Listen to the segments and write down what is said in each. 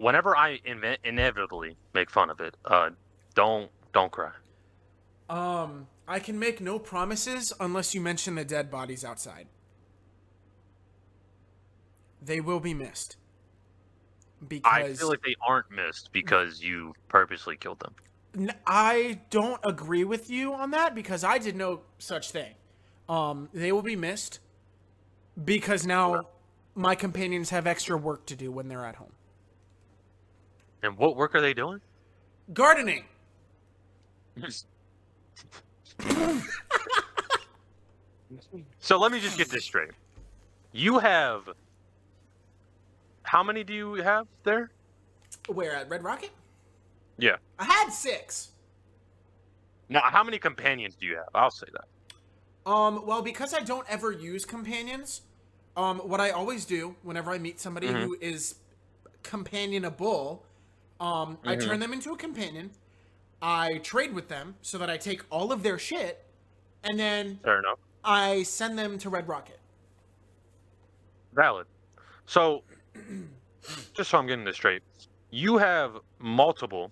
whenever I inevitably make fun of it, don't cry. I can make no promises unless you mention the dead bodies outside. They will be missed. I feel Because like they aren't missed because you purposely killed them. I don't agree with you on that because I did no such thing. They will be missed because now my companions have extra work to do when they're at home. And what work are they doing? Gardening. So let me just get this straight. You have how many do you have there? Where at Red Rocket? Yeah. I had 6. Now, how many companions do you have? I'll say that. Well, because I don't ever use companions, what I always do whenever I meet somebody Mm-hmm. who is companionable, I Mm-hmm. turn them into a companion. I trade with them so that I take all of their shit, and then Fair enough. I send them to Red Rocket. Valid. So, just so I'm getting this straight, you have multiple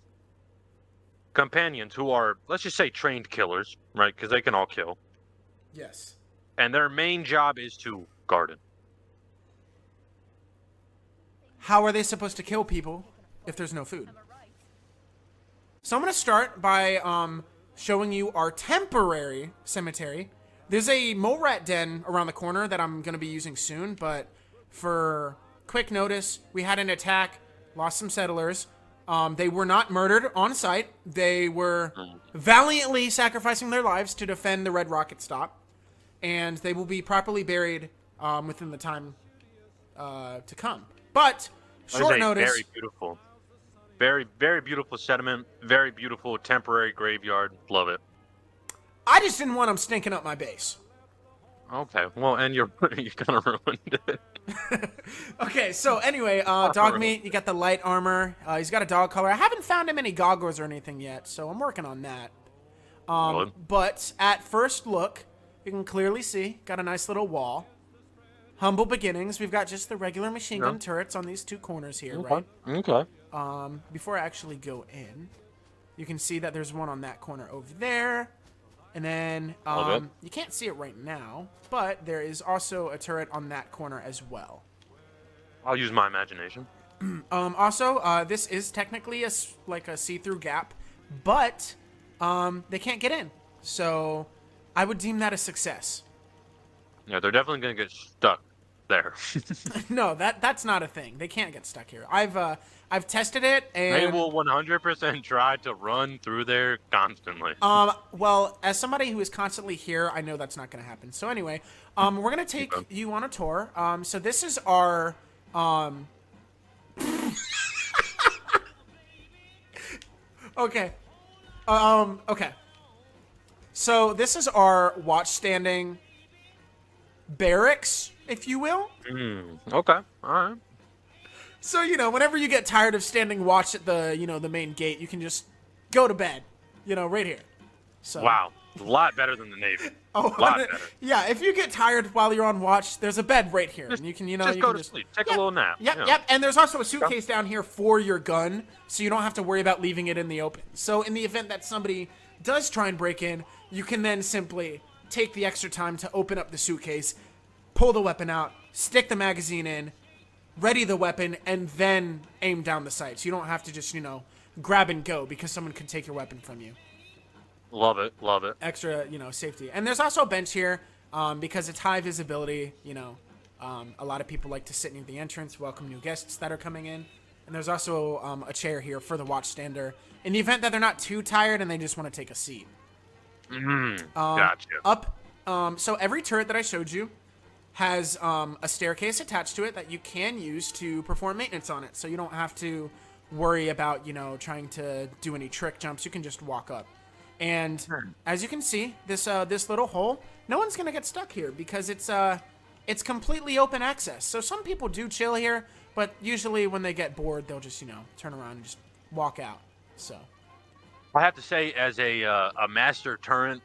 companions who are, let's just say, trained killers, right? Because they can all kill. Yes. And their main job is to garden. How are they supposed to kill people if there's no food? So I'm going to start by showing you our temporary cemetery. There's a mole rat den around the corner that I'm going to be using soon, but for quick notice, we had an attack, lost some settlers. They were not murdered on site. They were valiantly sacrificing their lives to defend the Red Rocket stop, and they will be properly buried within the time to come. But short notice. Very beautiful. Very, very beautiful sediment. Very beautiful temporary graveyard. Love it. I just didn't want them stinking up my base. Okay. Well, and you're kind of ruined it. Okay, so anyway, dog meat, you got the light armor. He's got a dog collar. I haven't found him any goggles or anything yet, so I'm working on that. Good. But at first look, you can clearly see, got a nice little wall. Humble beginnings. We've got just the regular machine gun turrets on these 2 corners here, right? Okay. Before I actually go in, you can see that there's one on that corner over there. And then, you can't see it right now, but there is also a turret on that corner as well. I'll use my imagination. Also, this is technically a see-through gap, but they can't get in. So I would deem that a success. Yeah, they're definitely gonna get stuck there. No, that's not a thing. They can't get stuck here. I've tested it, and They will 100% try to run through there constantly. well, as somebody who is constantly here, I know that's not going to happen. So anyway, we're going to take you on a tour. So this is our okay. Okay. So this is our watch standing barracks, if you will. Okay. All right. So, whenever you get tired of standing watch at the, the main gate, you can just go to bed, right here. So Wow. A lot better than the Navy. Oh, A lot better. yeah, if you get tired while you're on watch, there's a bed right here. And you can, Just you go can to sleep. Take a little nap. Yep. And there's also a suitcase down here for your gun, so you don't have to worry about leaving it in the open. So in the event that somebody does try and break in, you can then simply take the extra time to open up the suitcase, pull the weapon out, stick the magazine in, ready the weapon, and then aim down the sight. So you don't have to just, grab and go because someone could take your weapon from you. Love it. Love it. Extra, safety. And there's also a bench here because it's high visibility. A lot of people like to sit near the entrance, welcome new guests that are coming in. And there's also a chair here for the watchstander in the event that they're not too tired and they just want to take a seat. Gotcha. So every turret that I showed you has a staircase attached to it that you can use to perform maintenance on it. So you don't have to worry about, trying to do any trick jumps. You can just walk up. And as you can see, this little hole, no one's gonna get stuck here because it's completely open access. So some people do chill here, but usually when they get bored, they'll just turn around and just walk out. So I have to say, as a master turret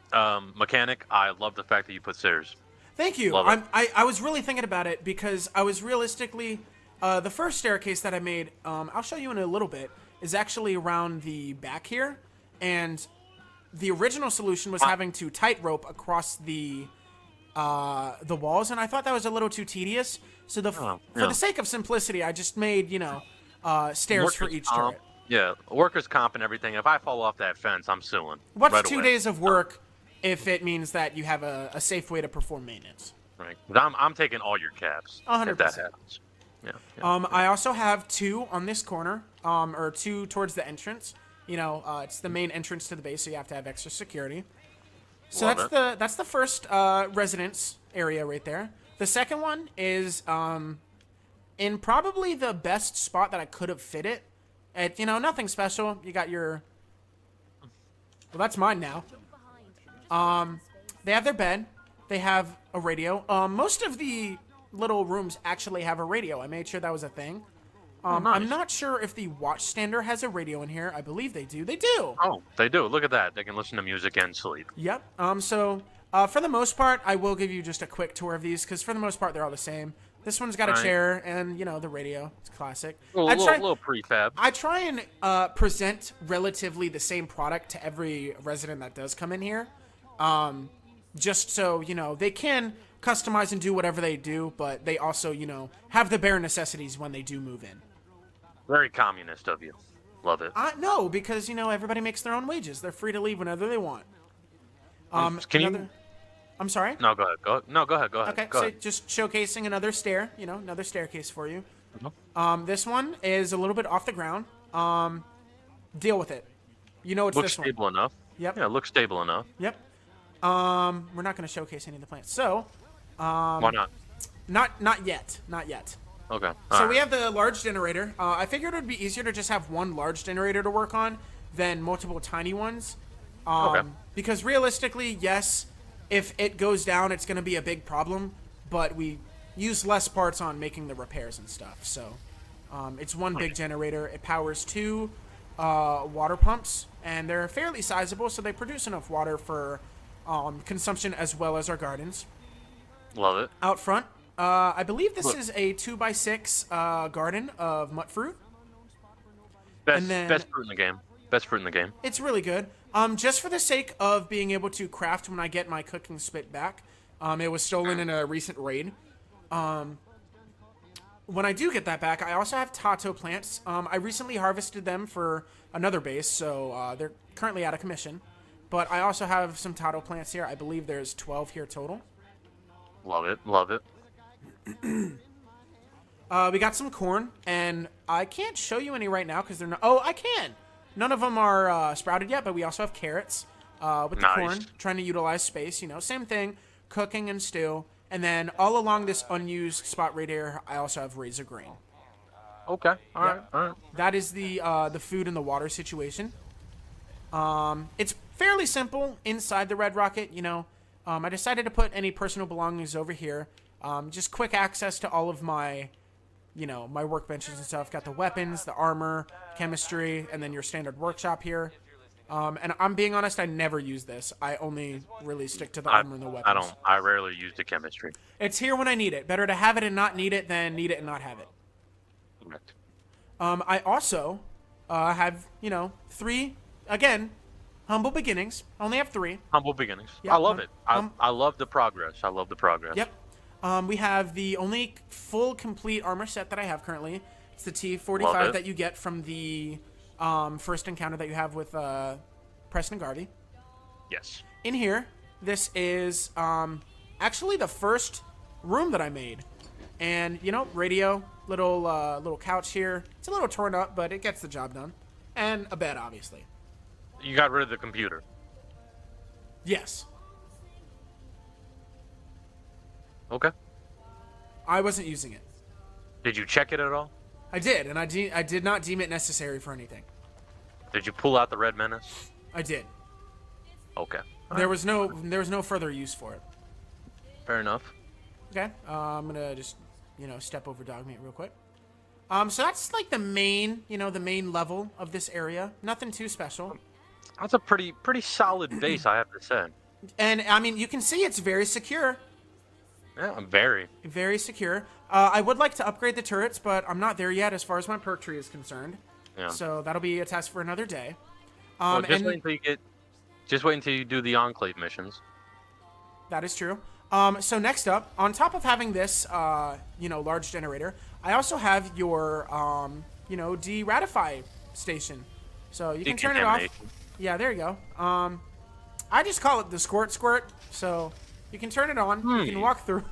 mechanic, I love the fact that you put stairs. thank you. Love it. I was really thinking about it because I was realistically The first staircase that I made, I'll show you in a little bit, is actually around the back here, and the original solution was having to tightrope across the walls, and I thought that was a little too tedious. So for the sake of simplicity, I just made stairs for each turret. Yeah, workers' comp and everything. If I fall off that fence, I'm suing. What's right 2 away. days of work if it means that you have a safe way to perform maintenance? Right. I'm taking all your caps. 100%. If that happens. Yeah. I also have 2 on this corner, or 2 towards the entrance. It's the main entrance to the base, so you have to have extra security. So that's the first residence area right there. The second one is in probably the best spot that I could have fit it. Nothing special. You got your... Well, that's mine now. They have their bed. They have a radio. Most of the little rooms actually have a radio. I made sure that was a thing. Nice. I'm not sure if the watchstander has a radio in here. I believe they do. They do. Oh, they do. Look at that. They can listen to music and sleep. Yep. So for the most part, I will give you just a quick tour of these because for the most part, they're all the same. This one's got a chair and, the radio. It's classic. A little prefab. I try and present relatively the same product to every resident that does come in here. Just so, they can customize and do whatever they do, but they also, have the bare necessities when they do move in. Very communist of you. Love it. No, because, everybody makes their own wages. They're free to leave whenever they want. I'm sorry? No, go ahead. Go ahead. Okay, Go so ahead. just showcasing another another staircase for you. Mm-hmm. This one is a little bit off the ground. Deal with it. It's Looks this one. stable enough. Yep. Yeah, looks stable enough. Yep. We're not going to showcase any of the plants. So, Why not? not yet. Not yet. Okay. So we have the large generator. I figured it would be easier to just have one large generator to work on than multiple tiny ones. Okay. Because realistically, yes, if it goes down, it's going to be a big problem. But we use less parts on making the repairs and stuff. So it's one big generator. It powers 2 water pumps, and they're fairly sizable, so they produce enough water for consumption as well as our gardens. Love it. Out front, I believe this is a 2x6 garden of mutt fruit. Best fruit in the game. Best fruit in the game. It's really good. Just for the sake of being able to craft when I get my cooking spit back. It was stolen in a recent raid. When I do get that back, I also have tato plants. I recently harvested them for another base, so they're currently out of commission. But I also have some tato plants here. I believe there's 12 here total. Love it. Love it. We got some corn, and I can't show you any right now because they're not... Oh, I can! None of them are sprouted yet, but we also have carrots with the corn, trying to utilize space. Same thing, cooking and stew. And then all along this unused spot right here, I also have razor green. Okay. All right. That is the food and the water situation. It's fairly simple inside the Red Rocket, I decided to put any personal belongings over here. Just quick access to all of my, my workbenches and stuff. Got the weapons, the armor, chemistry, and then your standard workshop here. And I'm being honest, I never use this. I only really stick to the armor and the weapons. I rarely use the chemistry. It's here when I need it. Better to have it and not need it than need it and not have it. Correct. I also have, 3, again, humble beginnings. I only have 3. Humble beginnings. Yep. I love it. I love the progress. I love the progress. Yep. We have the only full, complete armor set that I have currently. It's the T45 that you get from the first encounter that you have with Preston Garvey. Yes. In here, this is actually the first room that I made. And, radio, little couch here. It's a little torn up, but it gets the job done. And a bed, obviously. You got rid of the computer. Yes. Okay. I wasn't using it. Did you check it at all? I did, and I did not deem it necessary for anything. Did you pull out the Red Menace? I did. Okay. There was no further use for it. Fair enough. Okay. I'm gonna just step over dog meat real quick. So that's like the main level of this area. Nothing too special. That's a pretty solid base, I have to say. And I mean, you can see it's very secure. Yeah, I'm very. Very secure. I would like to upgrade the turrets, but I'm not there yet as far as my perk tree is concerned. Yeah. So that'll be a task for another day. Well, just wait And until you get. Just wait until you do the enclave missions. that is true. So next up, on top of having this, large generator, I also have your, de-ratify station. So you can turn it off. Decontamination. Yeah, there you go. I just call it the squirt. So you can turn it on. You can walk through.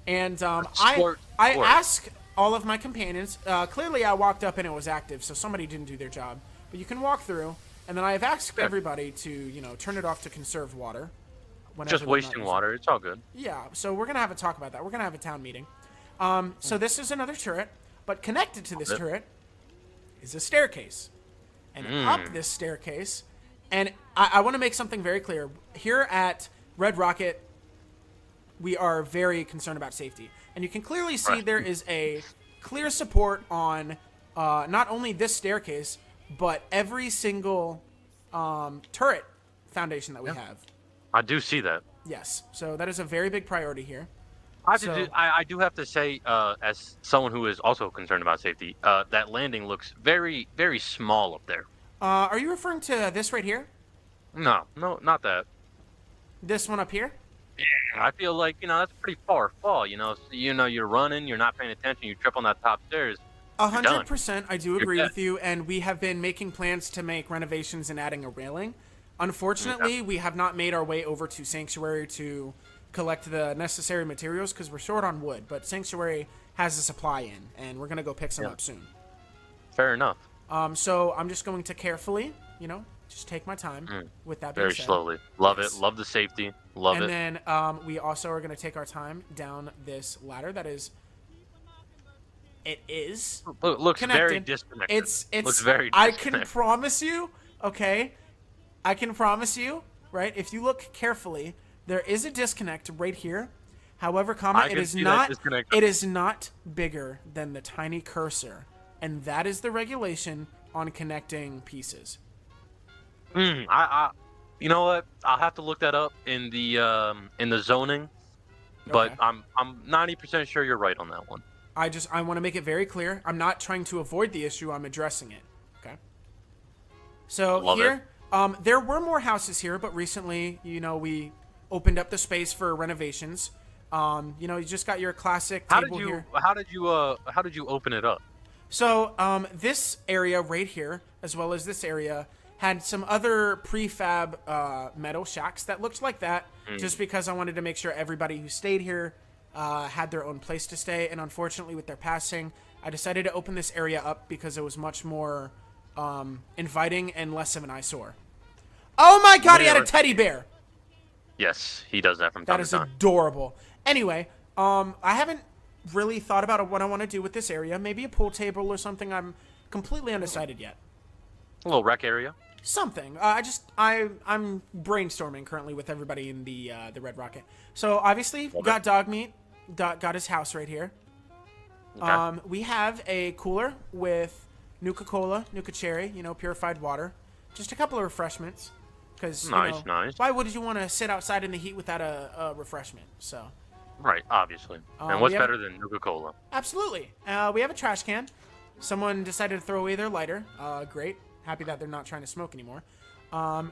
And Squirt, I squirt. ask all of my companions. Clearly, I walked up and it was active, so somebody didn't do their job. But you can walk through, and then I have asked everybody to turn it off to conserve water. whenever Just they're not wasting using water. It's all good. it. Yeah, so we're gonna have a talk about that. We're gonna have a town meeting. So this is another turret, but connected to this turret is a staircase, and up this staircase, and I want to make something very clear here at Red Rocket. We are very concerned about safety, and you can clearly see Right. there is a clear support on not only this staircase, but every single turret foundation that we have. I do see that. Yes, so that is a very big priority here. I I do have to say, as someone who is also concerned about safety, that landing looks very, very small up there. Are you referring to this right here? No, no, not that. This one up here? I feel like that's a pretty far fall. You're running, you're not paying attention, you trip on that top stairs. 100%, I do agree dead. with you, and we have been making plans to make renovations and adding a railing. Unfortunately, we have not made our way over to Sanctuary to collect the necessary materials because we're short on wood, but Sanctuary has a supply in, and we're going to go pick some up soon. Fair enough. So I'm just going to carefully, just take my time with that being Very said. slowly. Love Yes. it. Love the safety. Love And it. then we also are going to take our time down this ladder that is... It is Looks very connected. disconnected. It's looks very I can disconnected. promise you, okay? I can promise you, right? If you look carefully, there is a disconnect right here. However, I it can is see that not disconnect. it is not bigger than the tiny cursor. And that is the regulation on connecting pieces. You know what? I'll have to look that up in the zoning, but Okay. I'm 90% sure you're right on that one. I want to make it very clear. I'm not trying to avoid the issue. I'm addressing it. Okay. So Love here, there were more houses here, but recently, we opened up the space for renovations. You just got your classic table here. How did you open it up? So this area right here, as well as this area, had some other prefab metal shacks that looked like that. Just because I wanted to make sure everybody who stayed here had their own place to stay, and unfortunately with their passing, I decided to open this area up because it was much more inviting and less of an eyesore. Oh my god, he had a teddy bear! Yes, he does that from That time is to time. adorable. Anyway, I haven't really thought about what I want to do with this area. Maybe a pool table or something. I'm completely undecided yet. A little rec area. Something. I'm brainstorming currently with everybody in the Red Rocket. So obviously we got dog meat. Got his house right here. Okay. We have a cooler with Nuka Cola, Nuka Cherry, purified water, just a couple of refreshments. Because Nice. why would you want to sit outside in the heat without a refreshment? So Right, obviously. And we what's have- better than Nuka-Cola? absolutely. We have a trash can. Someone decided to throw away their lighter. Great. Happy that they're not trying to smoke anymore.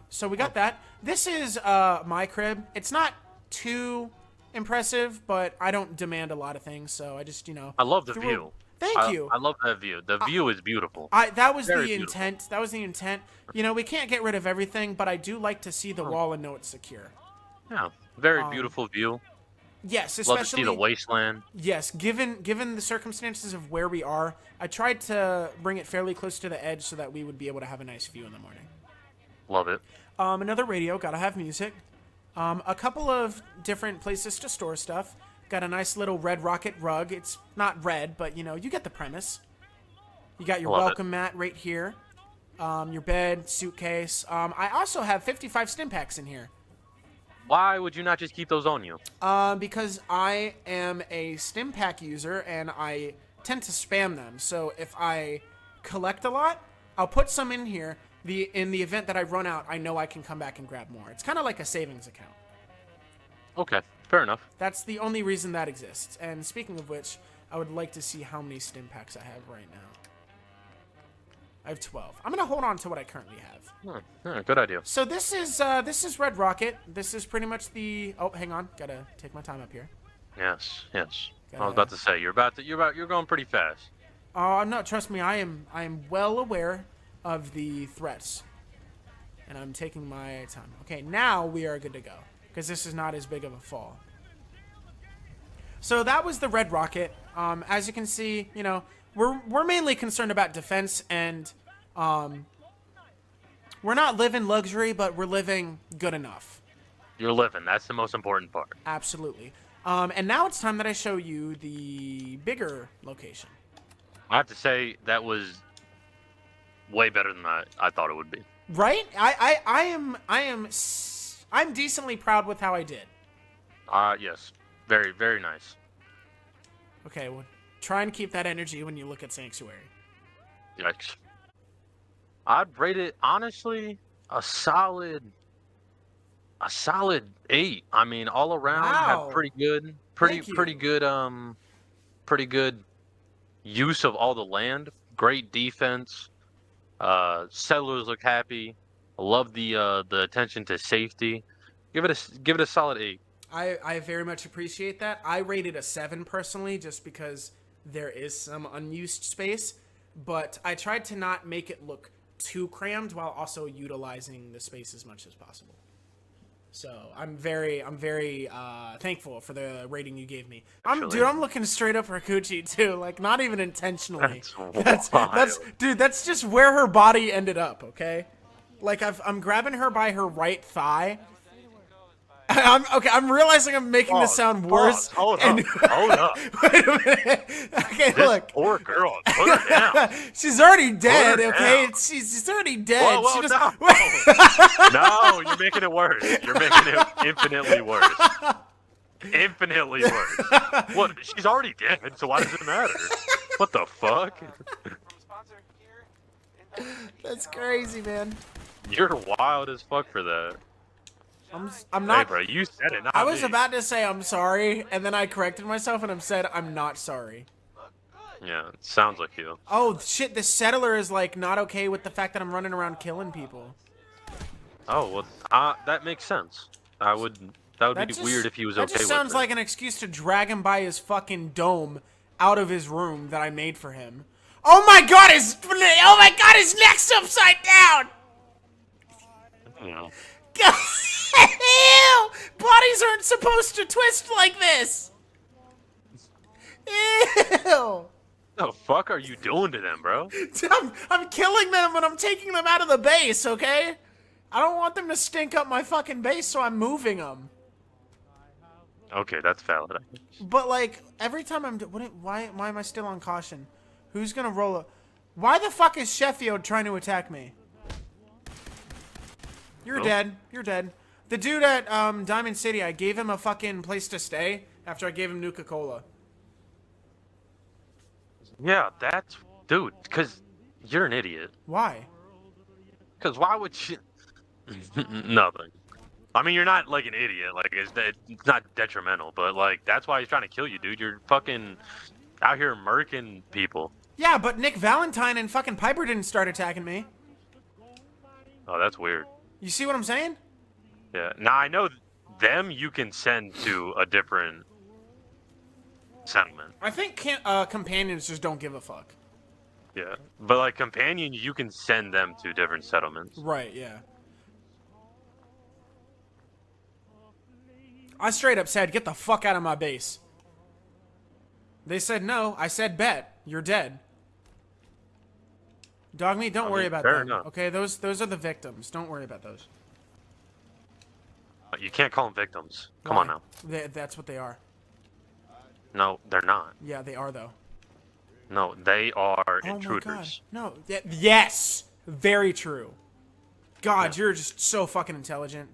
So we got that. This is my crib. It's not too impressive, but I don't demand a lot of things, so I just, I love the threw- view. Thank you. I love that view. The view is beautiful. That was Very the beautiful. intent. That was the intent. We can't get rid of everything, but I do like to see the wall and know it's secure. Yeah, very beautiful view. Yes, Love to especially see the wasteland. yes, given the circumstances of where we are, I tried to bring it fairly close to the edge so that we would be able to have a nice view in the morning. Love it. Another radio, gotta have music. A couple of different places to store stuff. Got a nice little Red Rocket rug. It's not red, but you get the premise. You got your Love it. welcome mat right here. Your bed, suitcase. I also have 55 stim packs in here. Why would you not just keep those on you? Because I am a stim pack user and I tend to spam them. So if I collect a lot, I'll put some in here. In the event that I run out, I know I can come back and grab more. It's kind of like a savings account. Okay. Fair enough. That's the only reason that exists. And speaking of which, I would like to see how many stim packs I have right now. I have 12. I'm gonna hold on to what I currently have. Yeah, good idea. So this is Red Rocket. This is pretty much the. Oh, hang on, gotta take my time up here. Yes, yes. I was Gotta- about to say you're going pretty fast. No, trust me, I am well aware of the threats, and I'm taking my time. Okay, now we are good to go because this is not as big of a fall. So that was the Red Rocket. As you can see, you know, we're mainly concerned about defense, and we're not living luxury, but we're living good enough. You're living. That's the most important part. Absolutely. And now it's time that I show you the bigger location. I have to say that was way better than I thought it would be. Right? I'm decently proud with how I did. Yes. Very, very nice. Okay, well, try and keep that energy when you look at Sanctuary. Yikes. I'd rate it honestly a solid 8. I mean, all around Wow. have pretty good Thank you. pretty good use of all the land. Great defense. Settlers look happy. I love the attention to safety. Give it a solid 8. I very much appreciate that. I rated a 7 personally, just because there is some unused space, but I tried to not make it look too crammed while also utilizing the space as much as possible. So I'm very thankful for the rating you gave me. Actually- I'm looking straight up her coochie too, like not even intentionally. That's That's just where her body ended up. Okay, like I'm grabbing her by her right thigh. I'm realizing I'm making this sound worse. Hold up. Wait a minute. Okay, This look. poor girl. Put her down. She's already dead. Put her Okay, down. she's already dead. Whoa, She just- no. No, you're making it worse. You're making it infinitely worse. Infinitely worse. What? She's already dead, so why does it matter? What the fuck? That's crazy, man. You're wild as fuck for that. I'm Hey, not. bro, you said it, not I was me. about to say I'm sorry, and then I corrected myself and I said I'm not sorry. Yeah, it sounds like you. Oh shit! The settler is like not okay with the fact that I'm running around killing people. Oh, well, that makes sense. That would be weird if he was okay with it. That just sounds like an excuse to drag him by his fucking dome out of his room that I made for him. Oh my god, his neck's upside down! Yeah. Ew! Bodies aren't supposed to twist like this! Ew! The fuck are you doing to them, bro? I'm killing them and I'm taking them out of the base, okay? I don't want them to stink up my fucking base, so I'm moving them. Okay, that's valid. I guess. But like every time why am I still on caution? Who's gonna roll a? Why the fuck is Sheffield trying to attack me? You're dead. You're dead. The dude at Diamond City, I gave him a fucking place to stay after I gave him Nuka-Cola. Yeah, that's dude. Because you're an idiot. Why? Because why would she? Nothing. I mean, you're not like an idiot. Like it's not detrimental, but like that's why he's trying to kill you, dude. You're fucking out here murking people. Yeah, but Nick Valentine and fucking Piper didn't start attacking me. Oh, that's weird. You see what I'm saying? Yeah. Now I know them. You can send to a different settlement. I think companions just don't give a fuck. Yeah, but like companions, you can send them to different settlements. Right, yeah. I straight up said, get the fuck out of my base. They said no. I said, bet. You're dead. Dog meat, don't worry about fair them. enough. Okay, those are the victims. Don't worry about those. You can't call them victims. Come Why? on now. That's what they are. No, they're not. Yeah, they are, though. No, they are Oh my god. intruders. No. Yes! Very true. God, you're just so fucking intelligent.